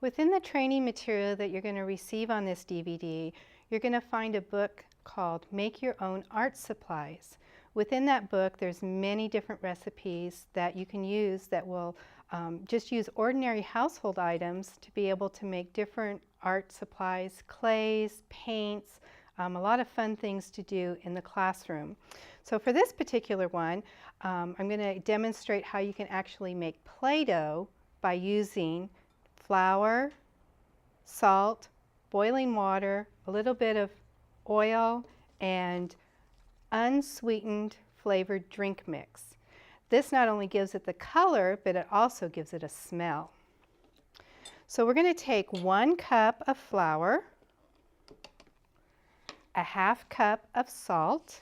Within the training material that you're going to receive on this DVD, you're going to find a book called Make Your Own Art Supplies. Within that book, there's many different recipes that you can use that will just use ordinary household items to be able to make different art supplies, clays, paints, a lot of fun things to do in the classroom. So for this particular one, I'm going to demonstrate how you can actually make Play-Doh by using flour, salt, boiling water, a little bit of oil, and unsweetened flavored drink mix. This not only gives it the color, but it also gives it a smell. So we're going to take 1 cup of flour, a 1/2 cup of salt,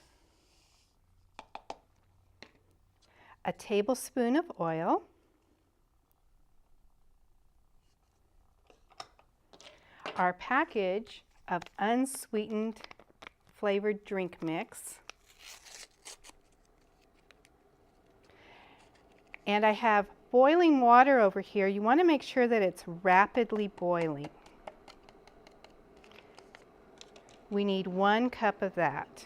a tablespoon of oil, our package of unsweetened flavored drink mix, and I have boiling water over here. You want to make sure that it's rapidly boiling. We need 1 cup of that.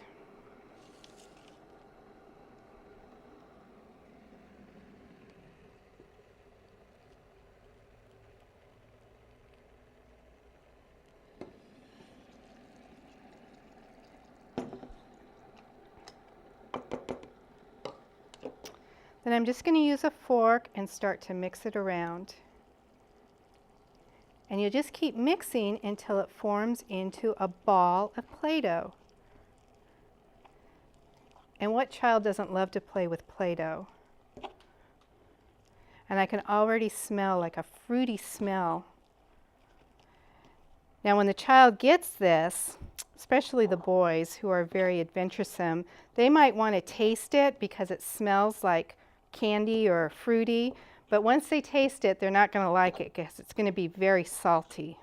Then I'm just going to use a fork and start to mix it around. And you'll just keep mixing until it forms into a ball of Play-Doh. And what child doesn't love to play with Play-Doh? And I can already smell like a fruity smell. Now when the child gets this, especially the boys who are very adventuresome, they might want to taste it because it smells like candy or fruity, but once they taste it, they're not going to like it because it's going to be very salty.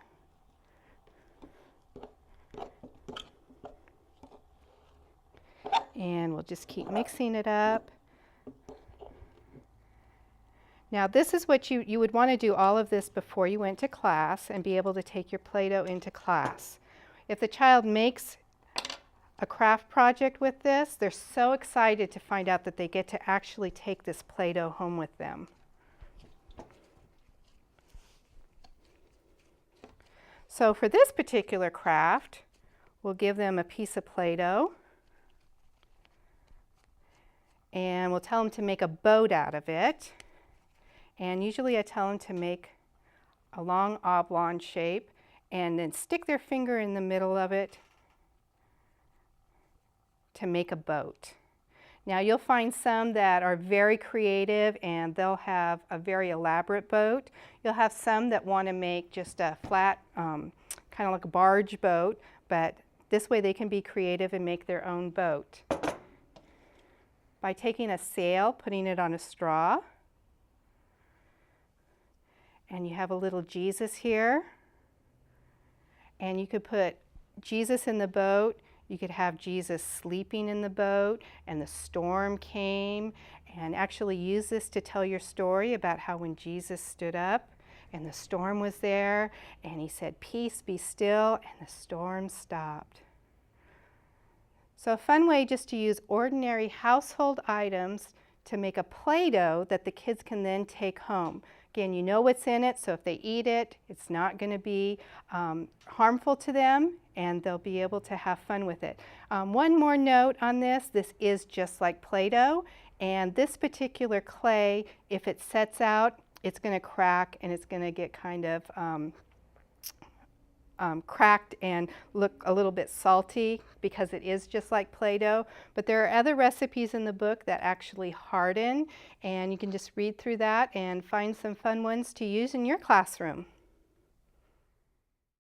And we'll just keep mixing it up. Now this is what you would want to do all of this before you went to class and be able to take your Play-Doh into class. If the child makes a craft project with this, they're so excited to find out that they get to actually take this Play-Doh home with them. So for this particular craft, we'll give them a piece of Play-Doh and we'll tell them to make a boat out of it. And usually I tell them to make a long oblong shape and then stick their finger in the middle of it to make a boat. Now you'll find some that are very creative and they'll have a very elaborate boat. You'll have some that want to make just a flat, kind of like a barge boat, but this way they can be creative and make their own boat. By taking a sail, putting it on a straw, and you have a little Jesus here, and you could put Jesus in the boat. You could have Jesus sleeping in the boat and the storm came, and actually use this to tell your story about how when Jesus stood up and the storm was there and he said, "Peace, be still," and the storm stopped. So a fun way just to use ordinary household items to make a Play-Doh that the kids can then take home. Again, you know what's in it, so if they eat it, it's not going to be harmful to them, and they'll be able to have fun with it. One more note on this is just like Play-Doh, and this particular clay, if it sets out, it's going to crack and it's going to get kind of cracked and look a little bit salty because it is just like Play-Doh. But there are other recipes in the book that actually harden, and you can just read through that and find some fun ones to use in your classroom.